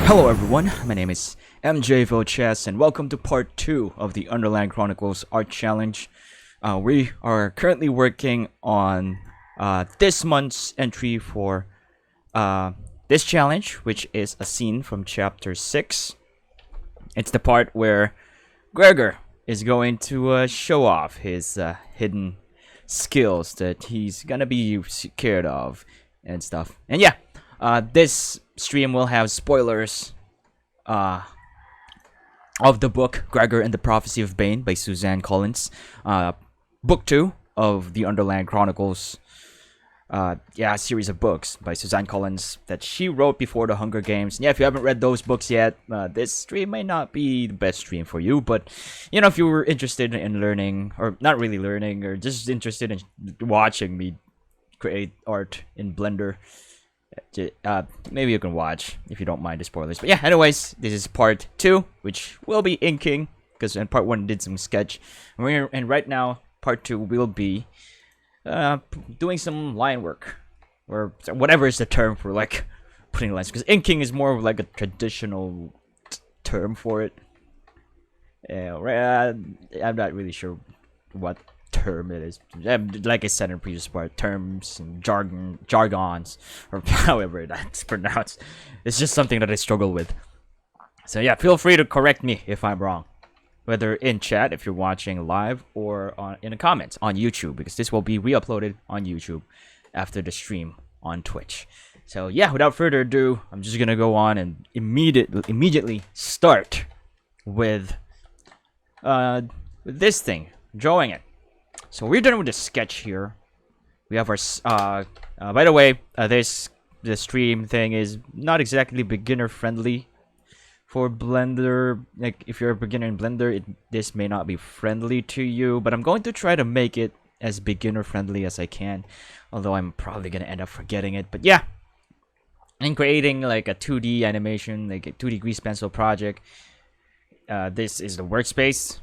Hello everyone, my name is MJ Vilches and welcome to part 2 of the Underland Chronicles Art Challenge. We are currently working on this month's entry for this challenge, which is a scene from chapter 6. It's the part where Gregor is going to show off his hidden skills that he's gonna be scared of and stuff. And yeah, this stream will have spoilers of the book Gregor and the Prophecy of Bane by Suzanne Collins, book 2 of the Underland Chronicles, series of books by Suzanne Collins that she wrote before the Hunger Games. Yeah, if you haven't read those books yet, this stream may not be the best stream for you, but you know, if you were interested in learning, or not really learning, or just interested in watching me create art in Blender, maybe you can watch if you don't mind the spoilers. But yeah, anyways, this is part 2, which will be inking, because in part 1 did some sketch, and right now part 2 will be doing some line work, or whatever is the term for like putting lines, because inking is more of like a traditional term for it. I'm not really sure what term it is. Like I said in previous part, terms and jargons, or however that's pronounced. It's just something that I struggle with. So yeah, feel free to correct me if I'm wrong, whether in chat if you're watching live, or in the comments on YouTube, because this will be re-uploaded on YouTube after the stream on Twitch. So yeah, without further ado, I'm just gonna go on and immediately start with this thing, drawing it. So we're done with the sketch here. We have our by the way, the stream thing is not exactly beginner friendly for Blender. Like if you're a beginner in Blender, this may not be friendly to you, but I'm going to try to make it as beginner friendly as I can, although I'm probably gonna end up forgetting it. But yeah, in creating like a 2D animation, like a 2D grease pencil project, this is the Workspace.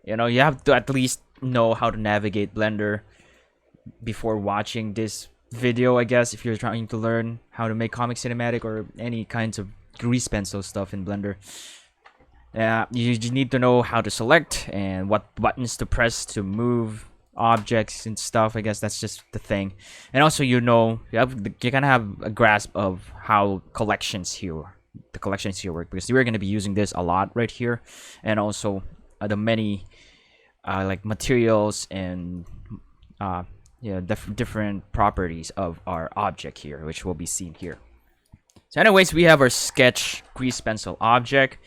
You know, you have to at least know how to navigate Blender before watching this video, I guess, if you're trying to learn how to make comic cinematic or any kinds of grease pencil stuff in Blender. You just need to know how to select and what buttons to press to move objects and stuff. I guess that's just the thing. And also, you know, you kind of have a grasp of how the collections here work, because we're going to be using this a lot right here, and also the many like materials and different properties of our object here, which will be seen here. So anyways, we have our sketch grease pencil object.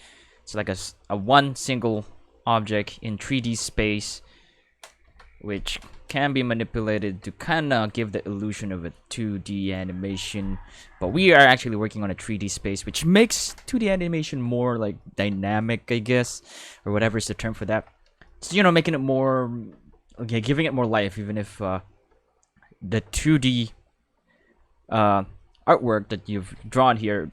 It's like a one single object in 3D space, which can be manipulated to kind of give the illusion of a 2D animation, but we are actually working on a 3D space, which makes 2D animation more like dynamic, I guess, or whatever is the term for that. So, you know, making it more, giving it more life, even if the 2D artwork that you've drawn here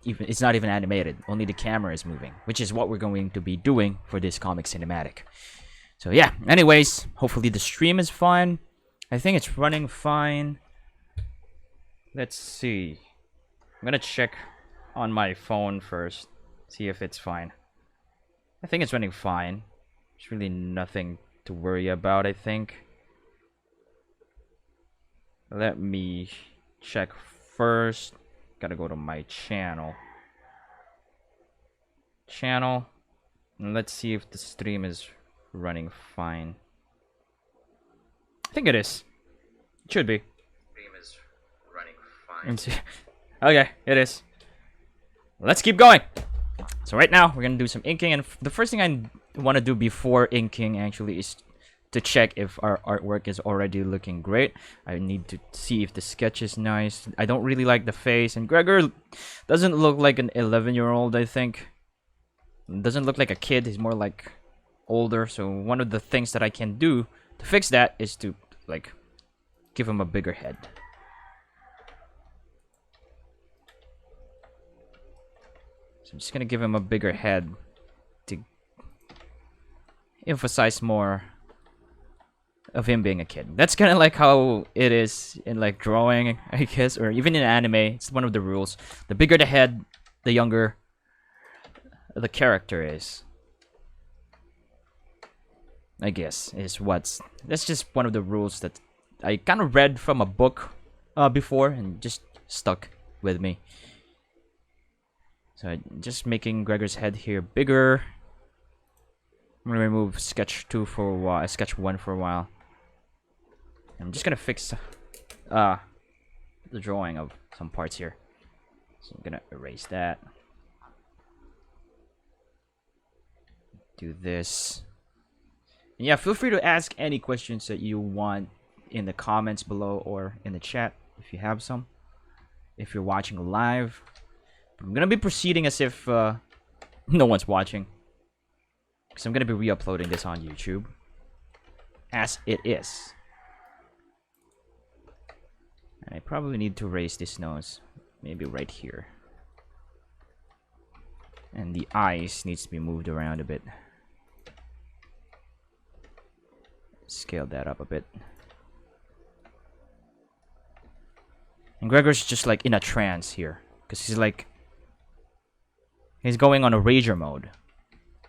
it's not even animated. Only the camera is moving, which is what we're going to be doing for this comic cinematic. So yeah, anyways, hopefully the stream is fine. I think it's running fine. Let's see. I'm gonna check on my phone first, see if it's fine. I think it's running fine. There's really nothing to worry about, I think. Let me check first. Gotta go to my channel. And let's see if the stream is running fine. I think it is. It should be. Stream is running fine. Okay, it is. Let's keep going. So right now we're gonna do some inking, and the first thing I want to do before inking actually is to check if our artwork is already looking great. I need to see if the sketch is nice. I don't really like the face, and Gregor doesn't look like an 11-year-old, I think. Doesn't look like a kid, he's more like older. So one of the things that I can do to fix that is to like give him a bigger head. So I'm just gonna give him a bigger head to emphasize more of him being a kid. That's kind of like how it is in like drawing, I guess, or even in anime. It's one of the rules. The bigger the head, the younger the character is. I guess is that's just one of the rules that I kind of read from a book before and just stuck with me. So just making Gregor's head here bigger. I'm gonna remove sketch 2 for a while, sketch 1 for a while. I'm just gonna fix the drawing of some parts here. So I'm gonna erase that. Do this. And yeah, feel free to ask any questions that you want in the comments below or in the chat if you have some. If you're watching live, I'm gonna be proceeding as if no one's watching, because I'm gonna be re-uploading this on YouTube as it is. And I probably need to raise this nose, maybe right here, and the eyes needs to be moved around a bit. Scale that up a bit. And Gregor's just like in a trance here, because he's going on a rager mode.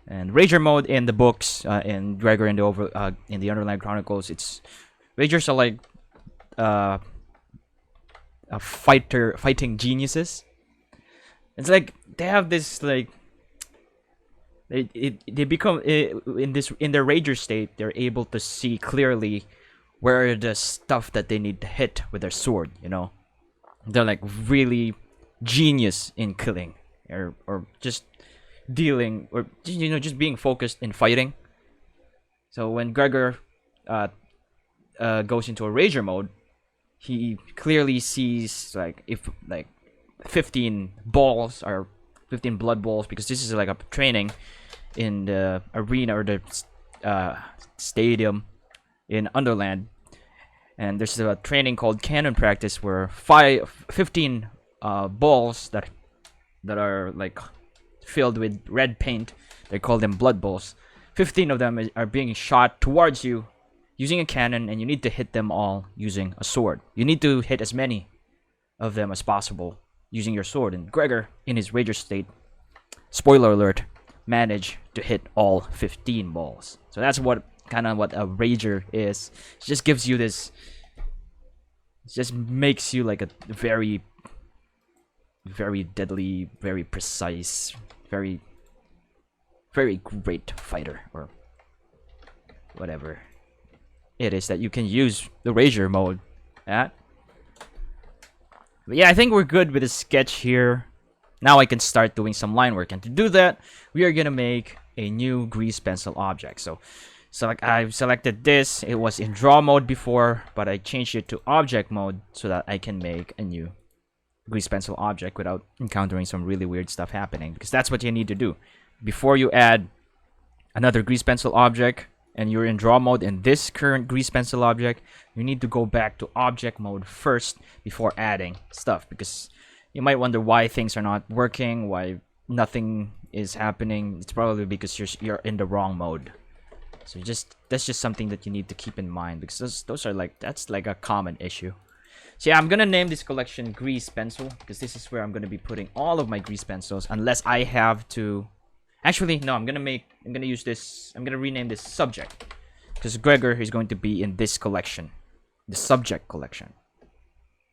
And rager mode in the books, in Gregor in the Underland Chronicles, ragers are like fighting geniuses. It's like they have this like they become in their rager state. They're able to see clearly where the stuff that they need to hit with their sword. You know, they're like really genius in killing or just dealing, or just being focused in fighting. So when Gregor goes into a rager mode, he clearly sees if 15 balls or 15 blood balls, because this is like a training in the arena or the stadium in Underland, and there's a training called cannon practice where 15 balls that are like filled with red paint, they call them blood balls. 15 of them are being shot towards you using a cannon, and you need to hit them all using a sword. You need to hit as many of them as possible using your sword. And Gregor, in his rager state, spoiler alert, managed to hit all 15 balls. So that's what a rager is. It just gives you this, it just makes you like a very, very deadly, very precise, very, very great fighter, or whatever it is that you can use the rager mode at. But yeah, I think we're good with the sketch here. Now I can start doing some line work, and to do that, we are gonna make a new grease pencil object. So I've selected this. It was in draw mode before, but I changed it to object mode so that I can make a new grease pencil object without encountering some really weird stuff happening, because that's what you need to do before you add another grease pencil object and you're in draw mode in this current grease pencil object. You need to go back to object mode first before adding stuff, because you might wonder why things are not working, why nothing is happening. It's probably because you're in the wrong mode. So that's just something that you need to keep in mind, because that's like a common issue. So yeah, I'm gonna name this collection Grease Pencil, because this is where I'm gonna be putting all of my grease pencils, unless I have to. Actually, no, I'm gonna use this. I'm gonna rename this Subject, because Gregor is going to be in this collection, the Subject collection,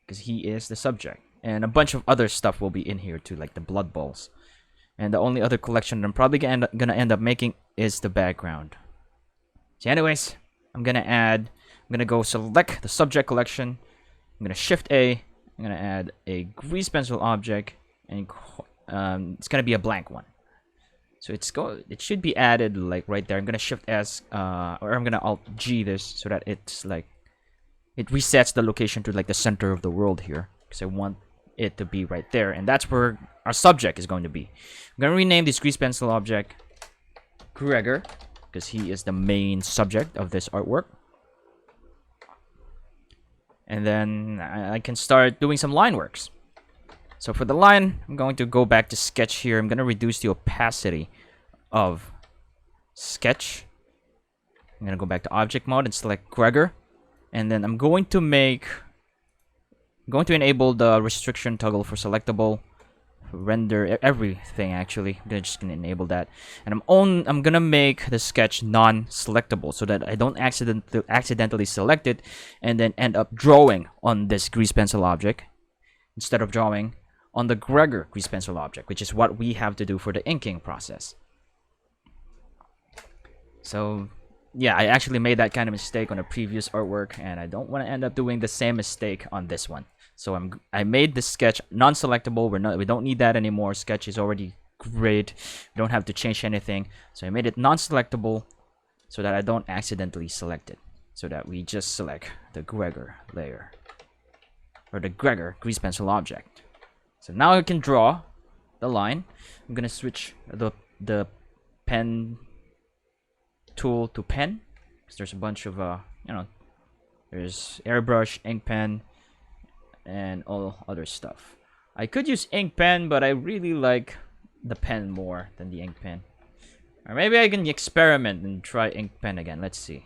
because he is the subject, and a bunch of other stuff will be in here too, like the blood balls. And the only other collection that I'm probably gonna end up making is the background. So anyways, I'm gonna go select the Subject collection. I'm gonna Shift A. I'm gonna add a grease pencil object, and it's gonna be a blank one. So it should be added like right there. I'm gonna Shift S, or I'm gonna Alt G this so that it's like it resets the location to like the center of the world here, because I want it to be right there, and that's where our subject is going to be. I'm gonna rename this grease pencil object Gregor, because he is the main subject of this artwork. And then I can start doing some line works. So for the line, I'm going to go back to sketch here. I'm going to reduce the opacity of sketch. I'm going to go back to object mode and select Gregor. And then I'm going to enable the restriction toggle for selectable render everything. Actually, I'm just gonna enable that, and I'm gonna make the sketch non-selectable so that I don't accidentally select it and then end up drawing on this grease pencil object instead of drawing on the Gregor grease pencil object, which is what we have to do for the inking process. So yeah, I actually made that kind of mistake on a previous artwork, and I don't want to end up doing the same mistake on this one. So I made this sketch non-selectable. We don't need that anymore. Sketch is already great. We don't have to change anything. So I made it non-selectable so that I don't accidentally select it. So that we just select the Gregor layer, or the Gregor grease pencil object. So now I can draw the line. I'm gonna switch the pen tool to pen, because there's a bunch of there's airbrush, ink pen, and all other stuff. I could use ink pen, but I really like the pen more than the ink pen. Or maybe I can experiment and try ink pen again. Let's see.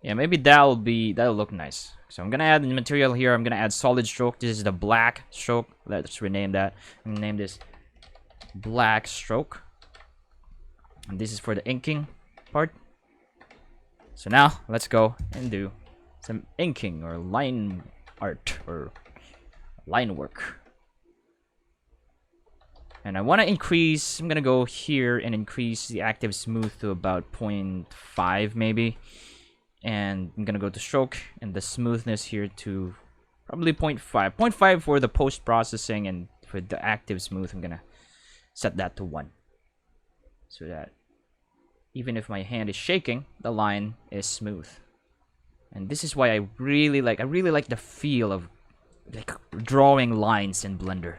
Yeah, maybe that'll look nice. So I'm gonna add the material here. I'm gonna add solid stroke. This is the black stroke. Let's rename that. I'm gonna name this black stroke. And this is for the inking part. So now let's go and do some inking or line art or line work. And I want to increase, I'm gonna go here and increase the active smooth to about 0.5 maybe. And I'm gonna go to stroke and the smoothness here to probably 0.5. 0.5 for the post-processing, and for the active smooth I'm gonna set that to 1. So that even if my hand is shaking, the line is smooth. And this is why I really like the feel of like drawing lines in Blender.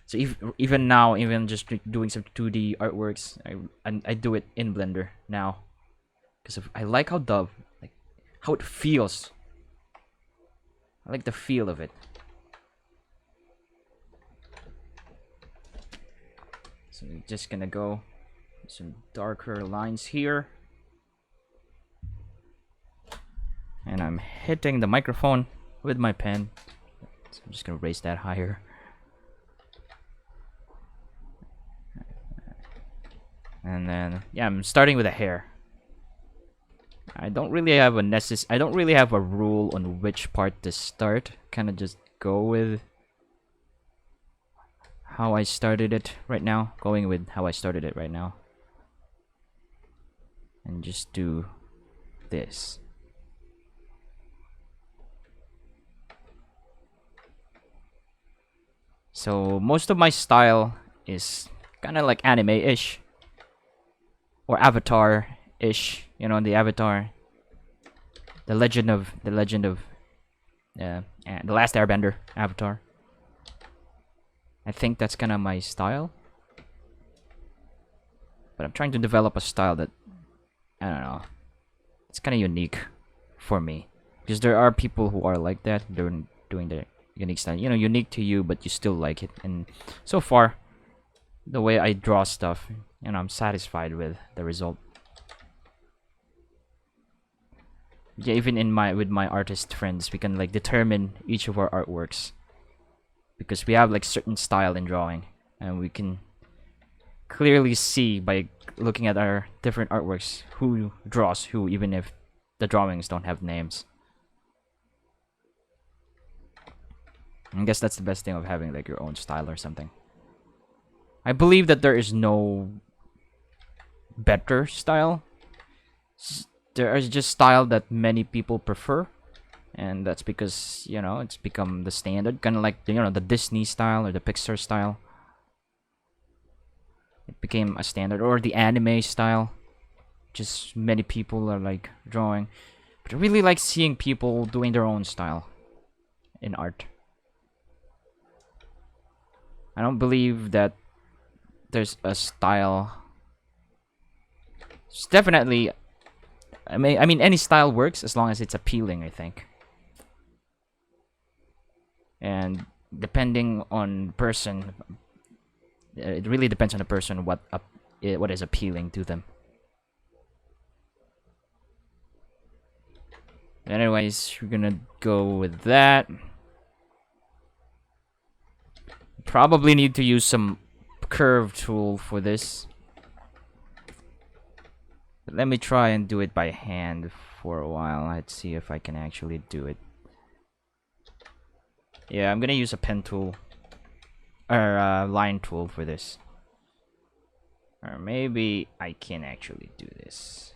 So even now, even just doing some 2D artworks, I do it in Blender now, because I like how it feels. I like the feel of it. So we're just gonna go some darker lines here, and I'm hitting the microphone with my pen, so I'm just gonna raise that higher. And then yeah, I'm starting with a hair. I don't really have a rule on which part to start. Kind of just go with how I started it right now. And just do this. So most of my style is kind of like anime-ish or Avatar-ish. You know, the Avatar, the Legend of the Last Airbender Avatar. I think that's kind of my style. But I'm trying to develop a style that, I don't know, it's kind of unique for me, because there are people who are like that. They're doing their unique style, you know, unique to you, but you still like it. And so far, the way I draw stuff, you know, I'm satisfied with the result. Yeah, even with my artist friends, we can like determine each of our artworks, because we have like certain style in drawing, and we can clearly see by looking at our different artworks who draws who, even if the drawings don't have names. I guess that's the best thing of having like your own style or something. I believe that there is no better style. There is just style that many people prefer, and that's because, you know, it's become the standard, kind of like, you know, the Disney style or the Pixar style. It became a standard, or the anime style. Just many people are like drawing, but I really like seeing people doing their own style in art. I don't believe that there's a style. It's definitely, I mean any style works as long as it's appealing, I think. And depending on person, it really depends on the person what is appealing to them. Anyways, we're gonna go with that. probably need to use some curve tool for this. But let me try and do it by hand for a while. Let's see if I can actually do it. Yeah, I'm gonna use a pen tool or a line tool for this. Or maybe I can actually do this.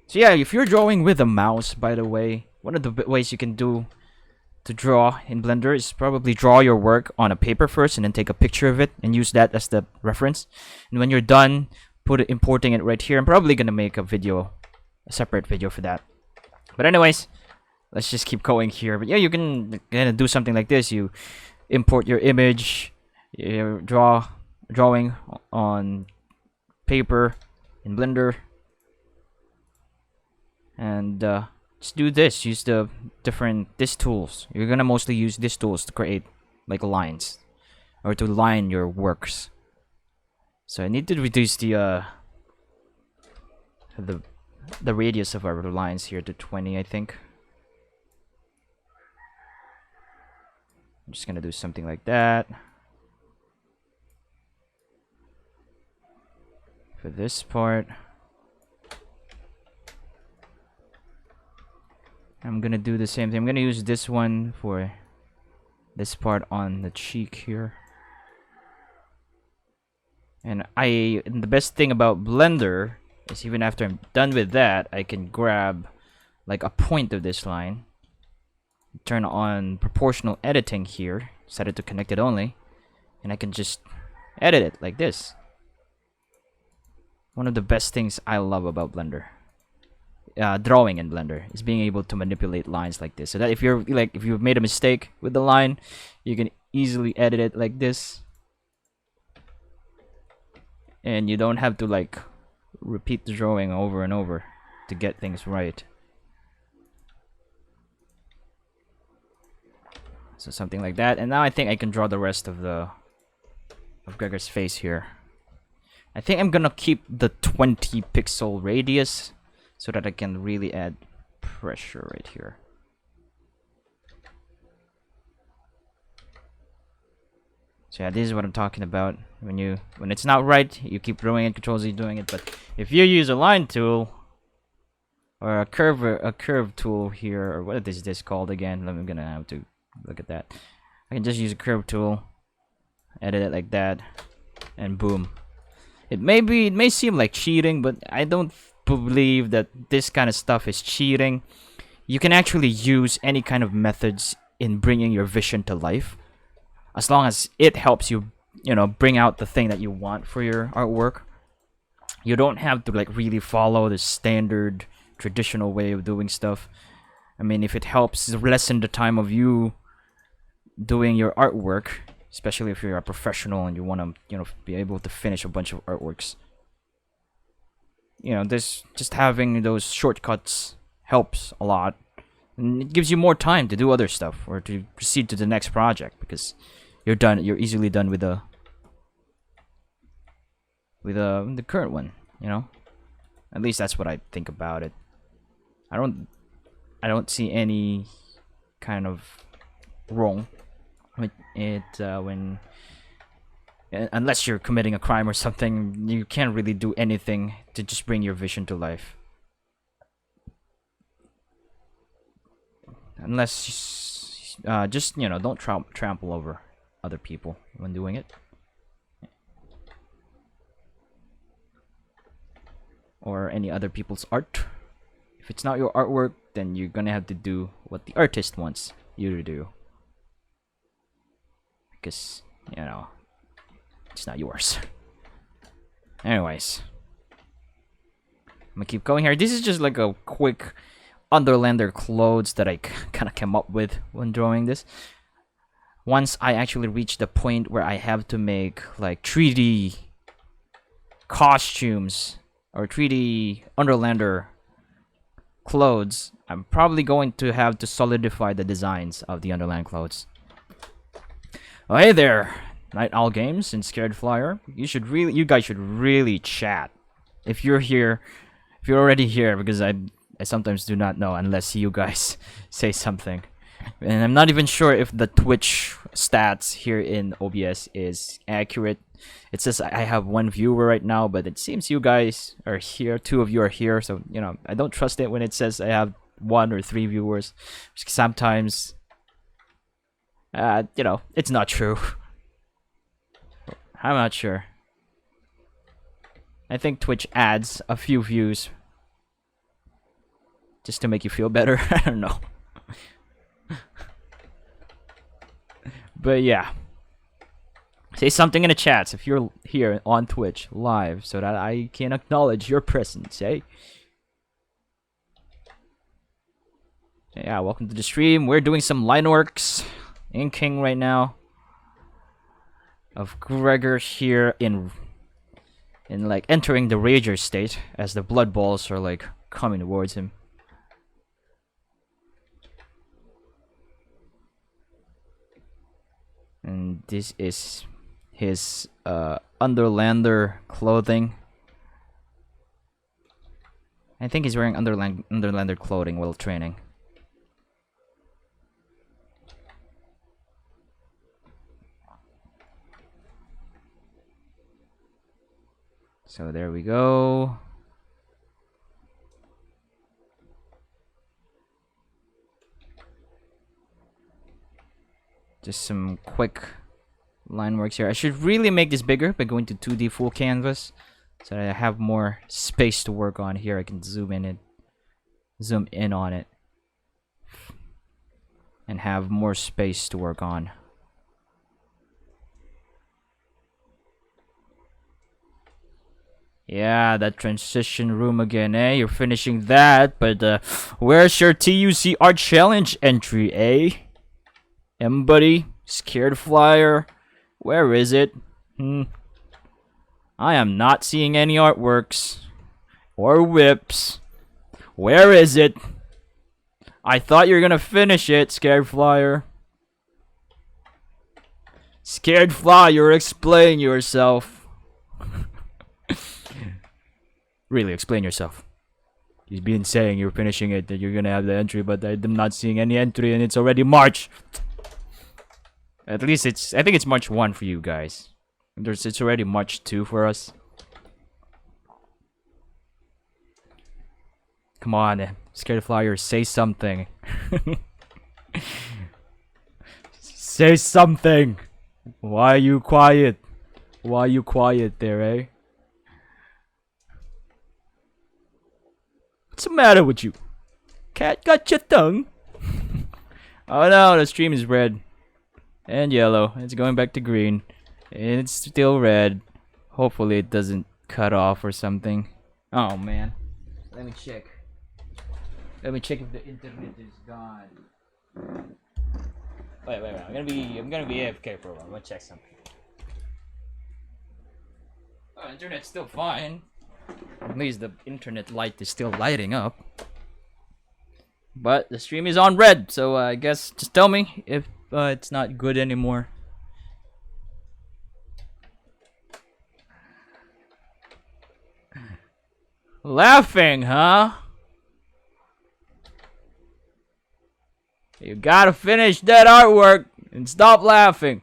So yeah, if you're drawing with a mouse, by the way, one of the ways you can do to draw in Blender is probably draw your work on a paper first and then take a picture of it and use that as the reference. And when you're done, importing it right here. I'm probably gonna make a video, a separate video for that. But anyways, let's just keep going here. But yeah, you can do something like this. You import your image, you drawing on paper in Blender, and just do this. Use these tools. You're gonna mostly use these tools to create like lines or to line your works. So I need to reduce the radius of our lines here to 20, I think. I'm just gonna do something like that. For this part, I'm gonna do the same thing. I'm gonna use this one for this part on the cheek here. And the best thing about Blender is even after I'm done with that, I can grab like a point of this line, turn on proportional editing here, set it to connected only, and I can just edit it like this. One of the best things I love about Blender, drawing in Blender, is being able to manipulate lines like this, so that if you've made a mistake with the line, you can easily edit it like this, and you don't have to like repeat the drawing over and over to get things right. So something like that, and now I think I can draw the rest of Gregor's face here. I think I'm gonna keep the 20 pixel radius so that I can really add pressure right here. So yeah, this is what I'm talking about. When it's not right, you keep drawing it, Control-Z doing it. But if you use a line tool or a curve tool here, or what is this called again? I'm gonna have to look at that. I can just use a curve tool, edit it like that, and boom. It may seem like cheating, but I don't believe that this kind of stuff is cheating. You can actually use any kind of methods in bringing your vision to life, as long as it helps you, bring out the thing that you want for your artwork. You don't have to like really follow the standard traditional way of doing stuff. I mean, if it helps lessen the time of you doing your artwork, especially if you're a professional and you want to, be able to finish a bunch of artworks. This just having those shortcuts helps a lot, and it gives you more time to do other stuff or to proceed to the next project because you're done. You're easily done with the current one. At least that's what I think about it. I don't see any kind of wrong with it unless you're committing a crime or something. You can't really do anything to just bring your vision to life, unless just don't trample over other people when doing it, or any other people's art. If it's not your artwork, then you're gonna have to do what the artist wants you to do, because it's not yours. Anyways, I'm gonna keep going here. This is just like a quick Underlander clothes that I kind of came up with when drawing this. Once I actually reach the point where I have to make like 3D costumes or 3D Underlander clothes, I'm probably going to have to solidify the designs of the Underland clothes. Oh, hey there, Night Owl Games and Scared Flyer. You guys should really chat if you're here, if you're already here, because I sometimes do not know unless you guys say something. And I'm not even sure if the Twitch stats here in OBS is accurate. It says I have 1 viewer right now, but it seems you guys are here. 2 of you are here, so you know I don't trust it when it says I have 1 or 3 viewers. Sometimes, you know, it's not true. I'm not sure. I think Twitch adds a few views just to make you feel better. I don't know. But yeah. Say something in the chats if you're here on Twitch live so that I can acknowledge your presence, eh? Yeah, welcome to the stream. We're doing some line works, inking right now. Of Gregor here in like entering the Rager state as the blood balls are like coming towards him. And this is his Underlander clothing. I think he's wearing Underlander clothing while training. So there we go. Just some quick line works here. I should really make this bigger by going to 2D full canvas so that I have more space to work on here. I can zoom in on it and have more space to work on. Yeah, that transition room again, eh? You're finishing that, but where's your TUC Art Challenge entry, eh? Mbuddy, Scared Flyer, where is it? I am not seeing any artworks or whips. Where is it? I thought you were gonna finish it, Scared Flyer. Scared Flyer, explain yourself. Really, explain yourself. You've been saying you're finishing it, that you're gonna have the entry, but I'm not seeing any entry, and it's already March. At least I think it's March 1 for you guys. It's already March 2 for us. Come on, Scared Flyer, say something. Say something. Why are you quiet? Why are you quiet there, eh? What's the matter with you? Cat got your tongue? Oh no, the stream is red. And yellow. It's going back to green. And it's still red. Hopefully it doesn't cut off or something. Oh man. Let me check. Let me check if the internet is gone. Wait. I'm gonna be AFK for a while. I'm gonna check something. Oh, internet's still fine. At least the internet light is still lighting up. But the stream is on red, so I guess just tell me if it's not good anymore. Laughing, huh? You gotta finish that artwork and stop laughing.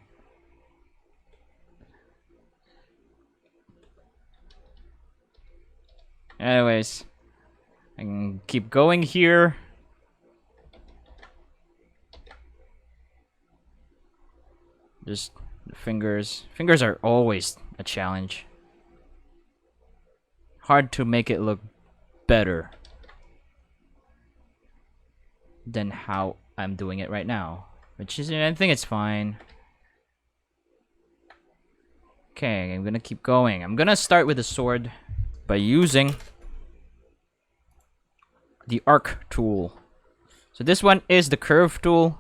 Anyways, I can keep going here. Just the fingers. Fingers are always a challenge. Hard to make it look better than how I'm doing it right now. Which is, I think it's fine. Okay, I'm gonna keep going. I'm gonna start with the sword by using the arc tool. So this one is the curve tool,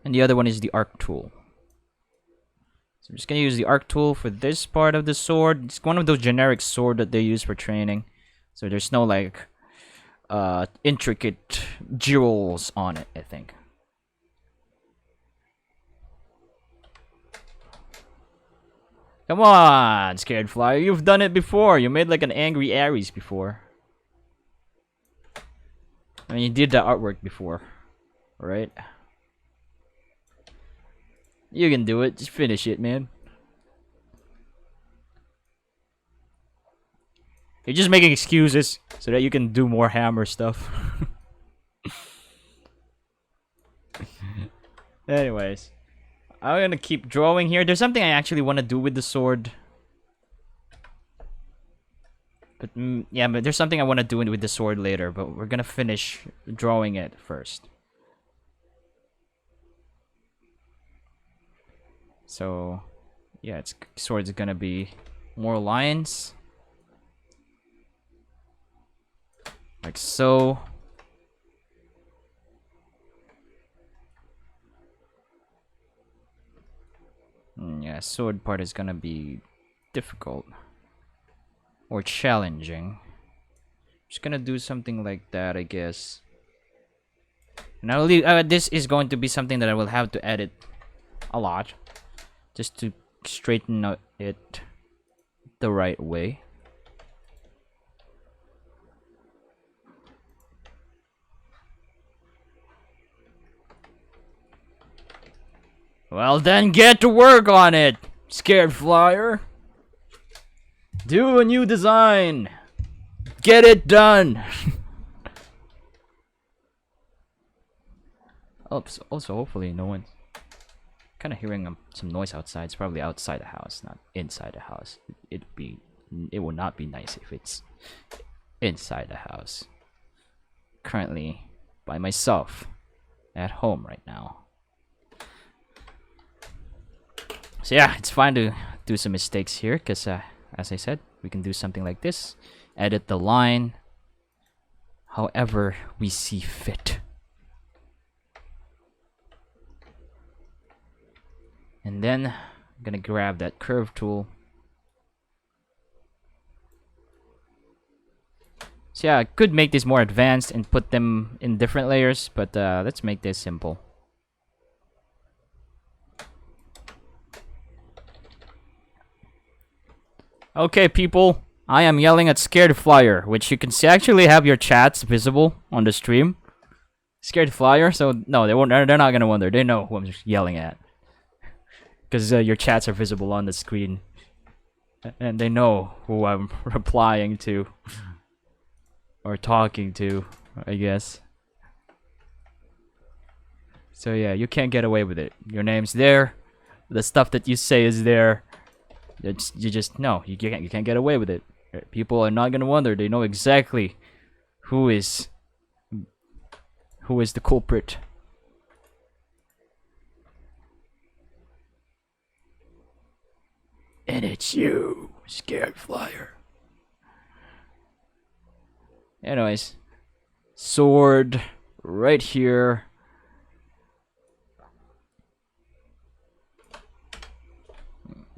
and the other one is the arc tool. So I'm just gonna use the arc tool for this part of the sword. It's one of those generic sword that they use for training. So there's no like intricate jewels on it, I think. Come on, Scared Flyer. You've done it before. You made like an angry Aries before. I mean, you did the artwork before, right? You can do it. Just finish it, man. You're just making excuses so that you can do more hammer stuff. Anyways, I'm gonna keep drawing here. There's something I actually want to do with the sword. But yeah, but there's something I want to do with the sword later. But we're gonna finish drawing it first. So, yeah, its sword's gonna be more lines. Like so. Yeah, sword part is gonna be difficult. Or challenging. Just gonna do something like that, I guess. And I will leave, this is going to be something that I will have to edit a lot. Just to straighten out it the right way. Well then, get to work on it, scared flyer. Do a new design. Get it done. Also, hopefully no one's kind of hearing some noise outside. It's probably outside the house, not inside the house. It would not be nice if it's inside the house. Currently by myself at home right now. So yeah, it's fine to do some mistakes here because as I said, we can do something like this. Edit the line however we see fit. And then I'm gonna grab that curve tool. So yeah, I could make this more advanced and put them in different layers, but let's make this simple. Okay, people, I am yelling at Scared Flyer, which you can see actually have your chats visible on the stream. Scared Flyer, so no, they're not gonna wonder. They know who I'm yelling at. Because your chats are visible on the screen. And they know who I'm replying to. Or talking to, I guess. So yeah, you can't get away with it. Your name's there. The stuff that you say is there. You just no, you can't get away with it. People are not gonna wonder. They know exactly who is the culprit. And it's you, Scared Flyer. Anyways, sword right here.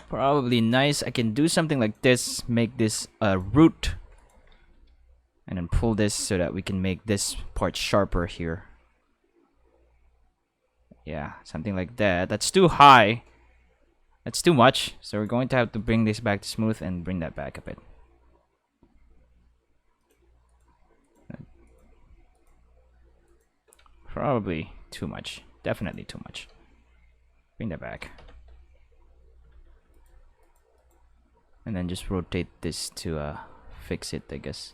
Probably nice. I can do something like this, make this a root, and then pull this so that we can make this part sharper here. Yeah, something like that. That's too high. That's too much. So we're going to have to bring this back to smooth and bring that back a bit. Probably too much. Definitely too much. Bring that back. And then just rotate this to fix it, I guess.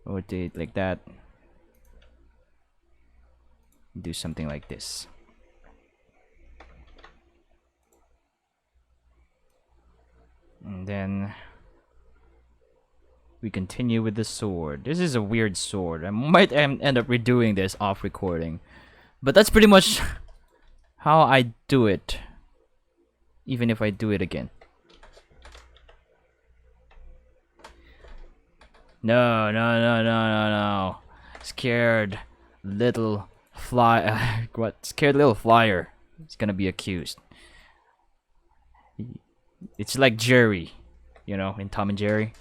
Rotate like that. Do something like this. And then we continue with the sword. This is a weird sword. I might end up redoing this off recording. But that's pretty much how I do it. Even if I do it again. No. Scared little fly. What? Scared little flyer is gonna be accused. It's like Jerry, you know, in Tom and Jerry.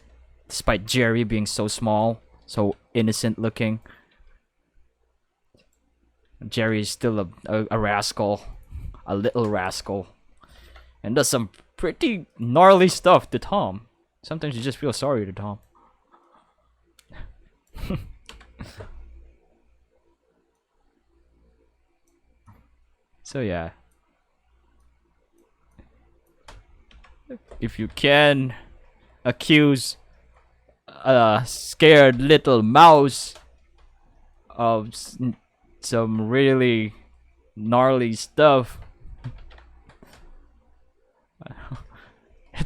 Despite Jerry being so small, so innocent looking, Jerry is still a rascal, a little rascal, and does some pretty gnarly stuff to Tom. Sometimes you just feel sorry to Tom. So yeah, if you can accuse a scared little mouse of some really gnarly stuff.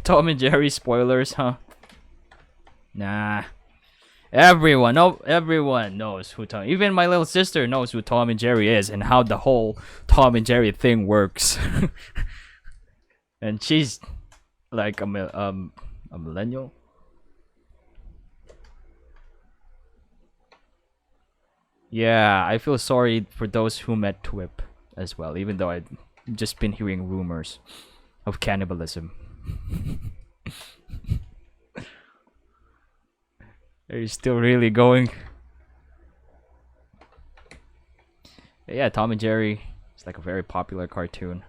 Tom and Jerry spoilers, huh? Nah. Everyone knows who Tom. Even my little sister knows who Tom and Jerry is and how the whole Tom and Jerry thing works. And she's like a millennial. Yeah, I feel sorry for those who met Twip as well, even though I've just been hearing rumors of cannibalism. Are you still really going? Yeah, Tom and Jerry is like a very popular cartoon.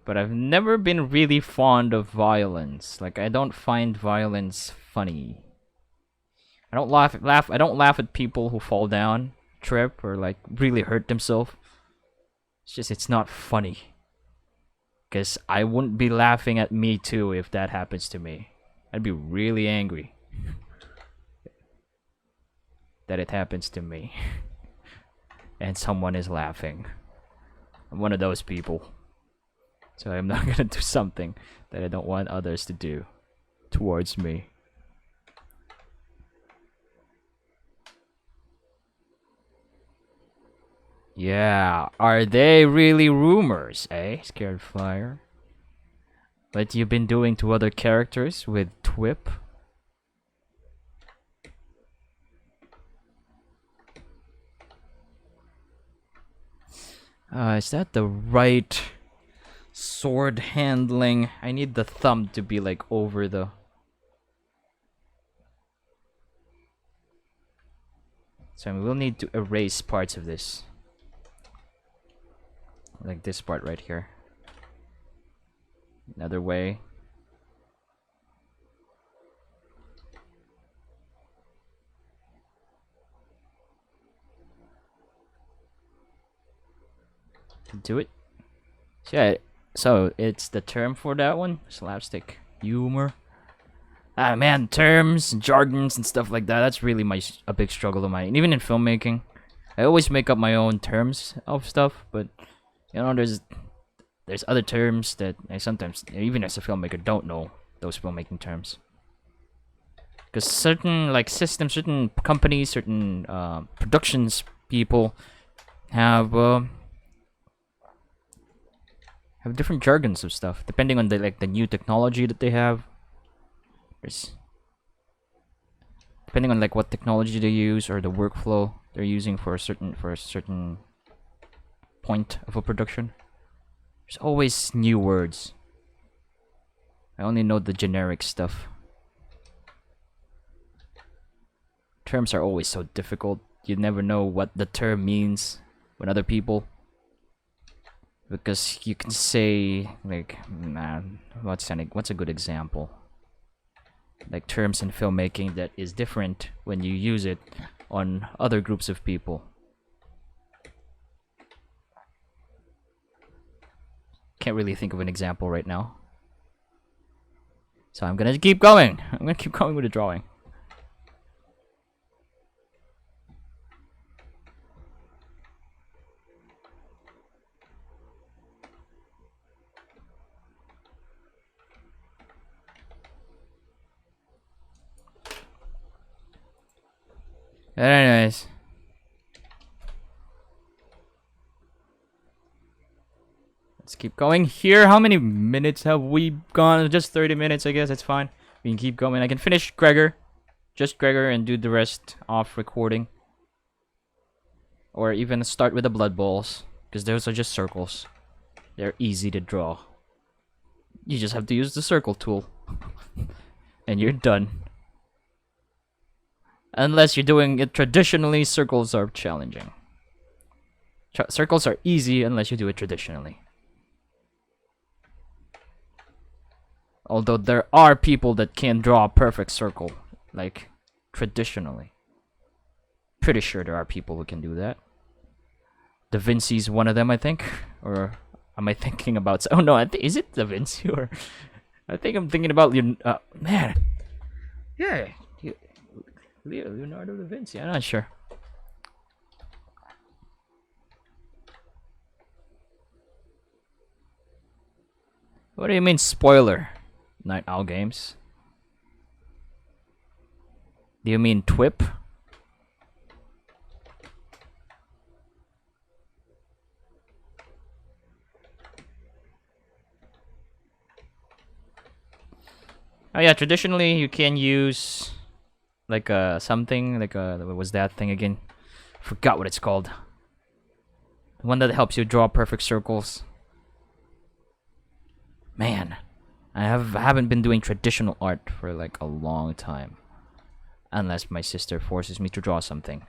But I've never been really fond of violence. Like, I don't find violence funny. I don't laugh at people who fall down, trip, or like really hurt themselves. It's just, it's not funny. Because I wouldn't be laughing at me too if that happens to me. I'd be really angry that it happens to me. And someone is laughing. I'm one of those people. So I'm not gonna do something that I don't want others to do towards me. Yeah, are they really rumors, eh? Scared Flyer. What you've been doing to other characters with Twip? Is that the right sword handling? I need the thumb to be like over the... So we'll need to erase parts of this. Like this part right here. Another way. Do it. Yeah, so it's the term for that one? Slapstick humor. Ah man, terms, jargons and stuff like that, that's really a big struggle of mine. Even in filmmaking, I always make up my own terms of stuff, but you know, there's other terms that I sometimes, even as a filmmaker, don't know those filmmaking terms. Because certain like systems, certain companies, certain productions people have different jargons of stuff depending on the new technology that they have. Depending on like what technology they use or the workflow they're using for a certain point of a production. There's always new words. I only know the generic stuff. Terms are always so difficult. You never know what the term means when other people, because you can say like, man, what's a good example? Like terms in filmmaking that is different when you use it on other groups of people. Can't really think of an example right now. So I'm gonna keep going. I'm gonna keep going with the drawing. Anyways. Let's keep going here. How many minutes have we gone? Just 30 minutes, I guess. It's fine. We can keep going. I can finish just Gregor, and do the rest off recording. Or even start with the blood balls, because those are just circles. They're easy to draw. You just have to use the circle tool. And you're done. Unless you're doing it traditionally, circles are challenging. Circles are easy unless you do it traditionally. Although there are people that can draw a perfect circle, like traditionally. Pretty sure there are people who can do that. Da Vinci's one of them, I think. Or am I thinking about? Oh no, is it Da Vinci or? I think I'm thinking about man. Yeah, Leonardo da Vinci. I'm not sure. What do you mean spoiler? Night Owl Games. Do you mean TWIP? Oh yeah, traditionally you can use like something like what was that thing again? Forgot what it's called. The one that helps you draw perfect circles. Man, I haven't been doing traditional art for like a long time, unless my sister forces me to draw something.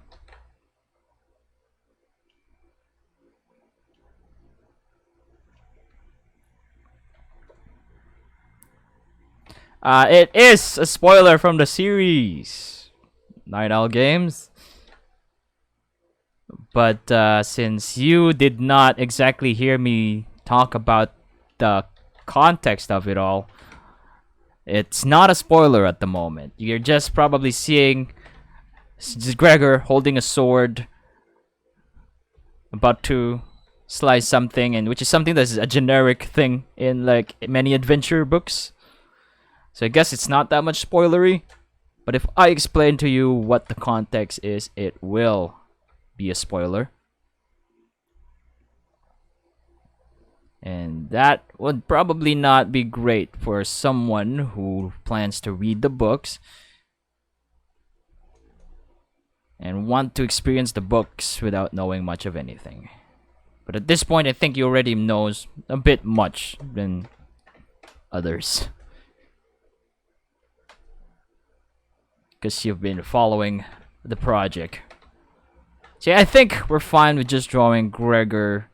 It is a spoiler from the series, Night Owl Games. But since you did not exactly hear me talk about the context of it all, it's not a spoiler at the moment. You're just probably seeing Gregor holding a sword, about to slice something, and which is something that's a generic thing in like many adventure books. So I guess it's not that much spoilery, but if I explain to you what the context is, it will be a spoiler. And that would probably not be great for someone who plans to read the books and want to experience the books without knowing much of anything. But at this point, I think you already knows a bit much than others, because you've been following the project. See, I think we're fine with just drawing Gregor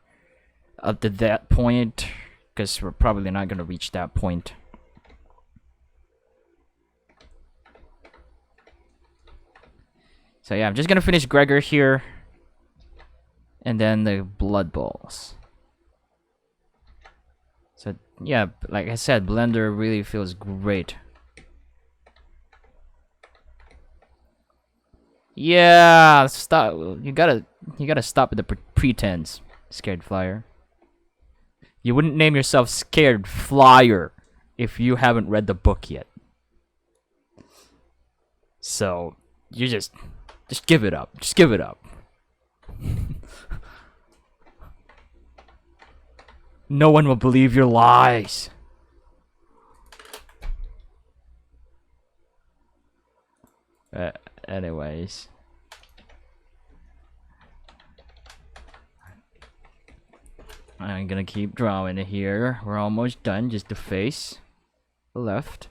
up to that point, because we're probably not going to reach that point. So yeah, I'm just going to finish Gregor here, and then the blood balls. So yeah, like I said, Blender really feels great. Yeah, stop. You gotta stop with the pretense, Scared Flyer. You wouldn't name yourself Scared Flyer if you haven't read the book yet. So you just give it up. Just give it up. No one will believe your lies. Anyways. I'm gonna keep drawing it here. We're almost done. Just the face. The left.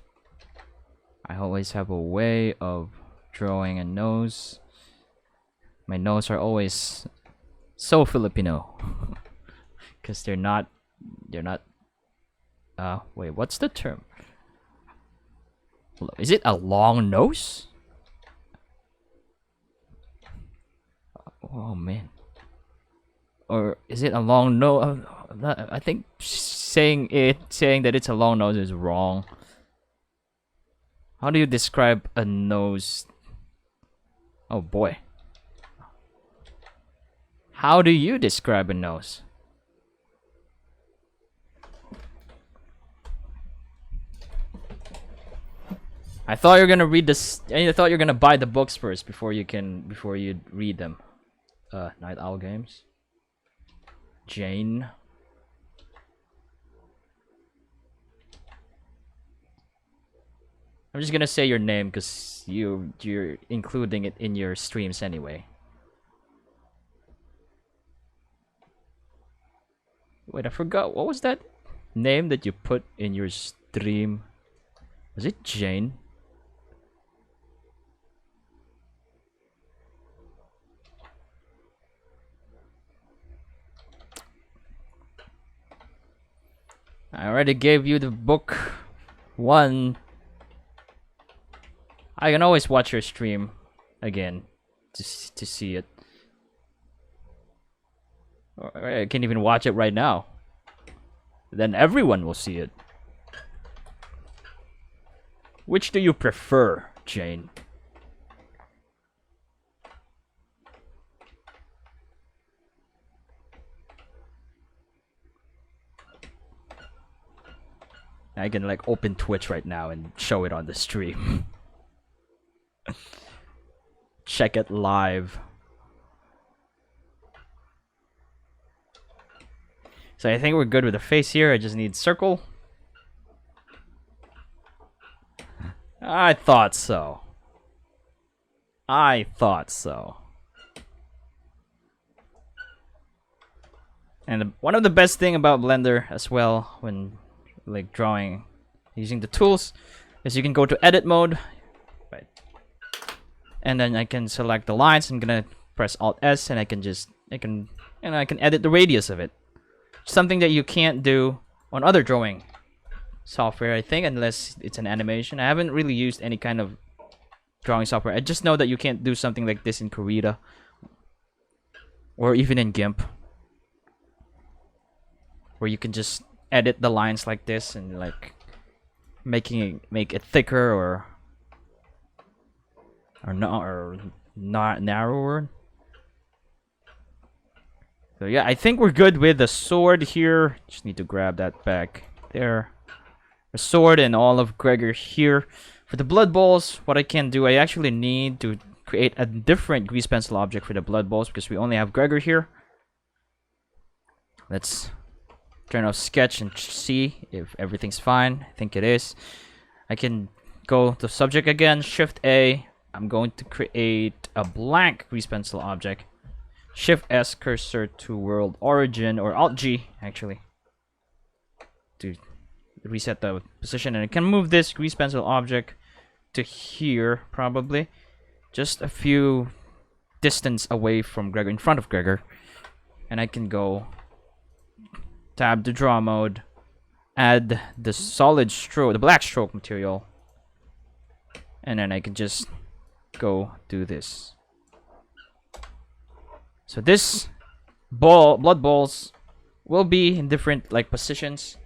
I always have a way of drawing a nose. My nose are always so Filipino. Because they're not... wait, what's the term? Is it a long nose? Oh man. Or is it a long nose? I think saying that it's a long nose is wrong. How do you describe a nose? Oh boy. How do you describe a nose? I thought you were gonna read this. I thought you're gonna buy the books first before you read them. Night Owl Games. Jane. I'm just gonna say your name because you're including it in your streams anyway. Wait, I forgot. What was that name that you put in your stream? Was it Jane? I already gave you the book 1. I can always watch your stream again to see it. Or I can't even watch it right now. Then everyone will see it. Which do you prefer, Jane? I can like open Twitch right now and show it on the stream. Check it live. So I think we're good with the face here. I just need circle. I thought so. I thought so. And one of the best thing about Blender as well when like drawing using the tools is you can go to edit mode, right? And then I can select the lines. I'm gonna press Alt S and I can edit the radius of it. Something that you can't do on other drawing software, I think, unless it's an animation. I haven't really used any kind of drawing software. I just know that you can't do something like this in Krita or even in GIMP, where you can just edit the lines like this and like make it thicker or not narrower. So yeah, I think we're good with the sword here. Just need to grab that back there. The sword and all of Gregor here. For the blood bowls, what I can do, I actually need to create a different grease pencil object for the blood bowls because we only have Gregor here. Let's turn off sketch and see if everything's fine. I think it is. I can go to subject again, Shift A. I'm going to create a blank grease pencil object. Shift S, cursor to world origin, or Alt G actually, to reset the position, and I can move this grease pencil object to here, probably just a few distance away from Gregor, in front of Gregor, and I can go tab to draw mode, add the solid stroke, the black stroke material, and then I can just go do this. So this blood balls will be in different like positions.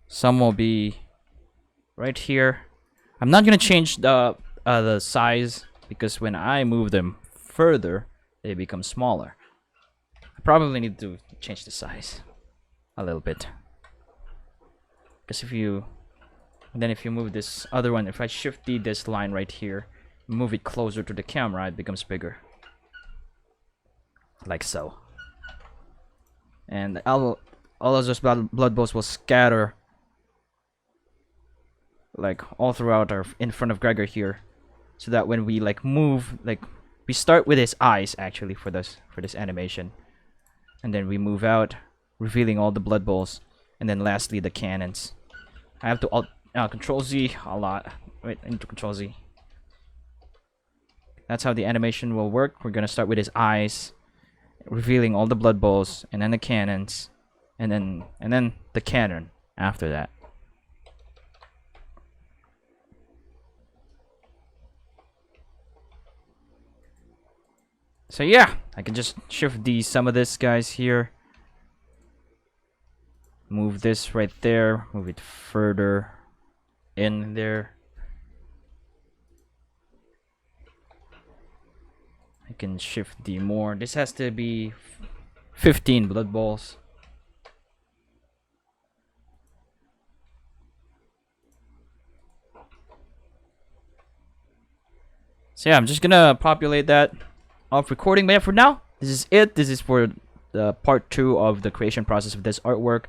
Some will be right here. I'm not gonna change the size because when I move them further, they become smaller. I probably need to change the size a little bit, because if you move this other one, if I shift this line right here, move it closer to the camera, it becomes bigger. Like so. And all of those blood balls will scatter like all throughout our in front of Gregor here, so that when we like move, like we start with his eyes actually for this animation, and then we move out, revealing all the blood balls, and then lastly the cannons. I have to Control Z a lot. Wait, into Control Z. That's how the animation will work. We're gonna start with his eyes, revealing all the blood balls, and then the cannons, and then the cannon after that. So yeah, I can just shift some of this guys here, move this right there, move it further in there. I can shift D more. This has to be 15 blood balls. So yeah, I'm just gonna populate that off recording. But yeah, for now, this is it. This is for the part 2 of the creation process of this artwork.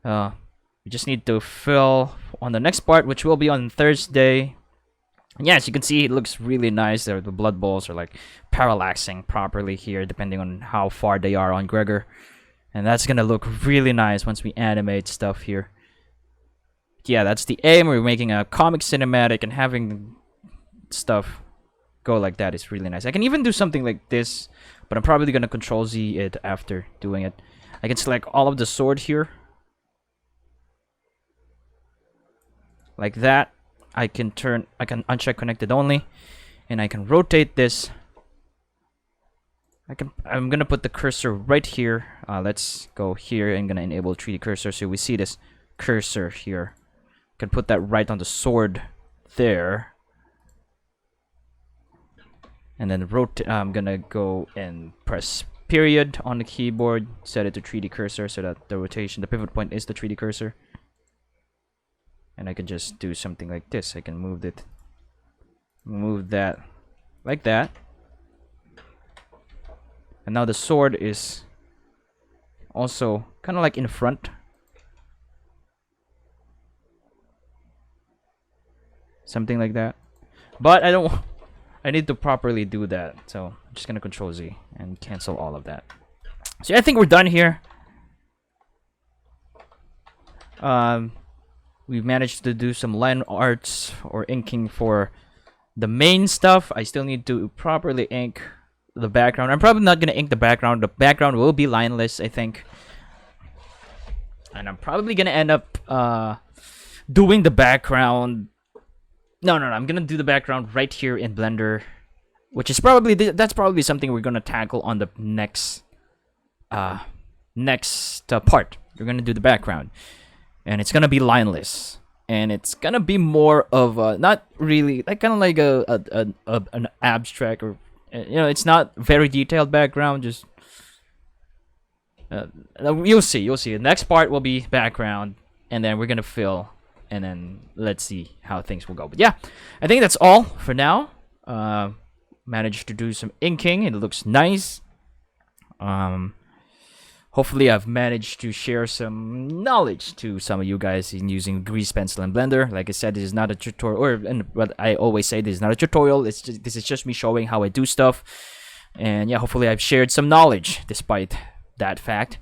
We just need to fill on the next part, which will be on Thursday. And yeah, as you can see, it looks really nice. The blood balls are like parallaxing properly here, depending on how far they are on Gregor. And that's gonna look really nice once we animate stuff here. Yeah, that's the aim. We're making a comic cinematic, and having stuff go like that is really nice. I can even do something like this, but I'm probably gonna Control Z it after doing it. I can select all of the sword here, like that. I can uncheck connected only, and I can rotate this I'm gonna put the cursor right here. Let's go here and gonna enable 3D cursor so we see this cursor here. Can put that right on the sword there. And then I'm gonna go and press period on the keyboard, set it to 3D cursor so that the rotation, the pivot point is the 3D cursor. And I can just do something like this. I can move that like that. And now the sword is also kind of like in front. Something like that. But I need to properly do that. So I'm just gonna Control Z and cancel all of that. So yeah, I think we're done here. We've managed to do some line arts or inking for the main stuff. I still need to properly ink the background. I'm probably not gonna ink the background. The background will be lineless, I think. And I'm probably gonna end up doing the background. No, I'm gonna do the background right here in Blender, which is probably that's probably something we're gonna tackle on the next part. We're gonna do the background, and it's gonna be lineless, and it's gonna be more of a, not really like kind of like an abstract, or it's not very detailed background. Just you'll see. The next part will be background, and then we're gonna fill. And then let's see how things will go. But yeah, I think that's all for now. Managed to do some inking. It looks nice. Hopefully I've managed to share some knowledge to some of you guys in using grease pencil and Blender. Like I said, this is not a tutorial, and what I always say, this is not a tutorial. This is just me showing how I do stuff. And yeah, hopefully I've shared some knowledge despite that fact.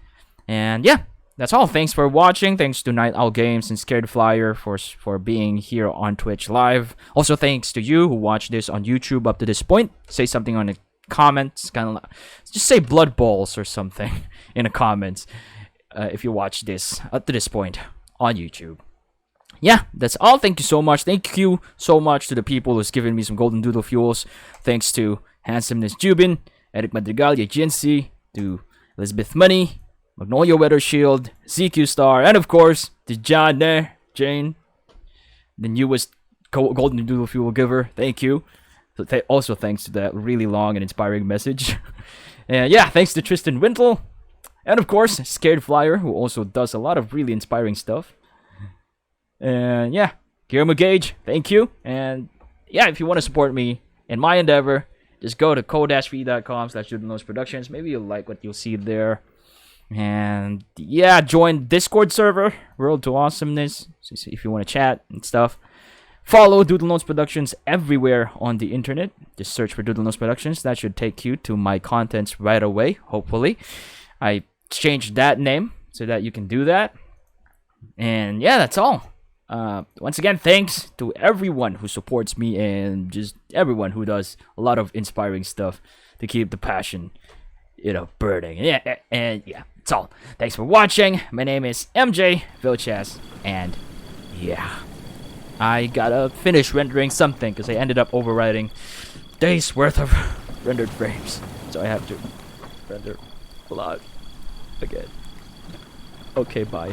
And yeah, that's all. Thanks for watching. Thanks to Night Owl Games and Scared Flyer for being here on Twitch Live. Also, thanks to you who watched this on YouTube up to this point. Say something on the comments. Kind of just say blood balls or something in the comments if you watch this up to this point on YouTube. Yeah, that's all. Thank you so much. Thank you so much to the people who's given me some golden doodle fuels. Thanks to Handsomeness Jubin, Erick Madrigal, yaejinssi, to Elizabeth Munie, Magnolia Weathershield, ZQ Star, and of course, to Jane, the newest Golden Doodle Fuel giver. Thank you. Also, thanks to that really long and inspiring message. And yeah, thanks to Tristan Wintle, and of course, Scared Flyer, who also does a lot of really inspiring stuff. And yeah, GulliermoGage, thank you. And yeah, if you want to support me in my endeavor, just go to ko-fi.com/doodlenosproductions. Maybe you'll like what you'll see there. And yeah, join Discord server, World to Awesomeness, if you want to chat and stuff. Follow Doodle Notes Productions everywhere on the internet. Just search for Doodle Notes Productions. That should take you to my contents right away, hopefully. I changed that name so that you can do that. And yeah, that's all. Once again, thanks to everyone who supports me and just everyone who does a lot of inspiring stuff to keep the passion, burning. And yeah, that's all. Thanks for watching. My name is MJ Vilchas, and yeah, I gotta finish rendering something because I ended up overwriting days worth of rendered frames, so I have to render a lot again. Okay, bye.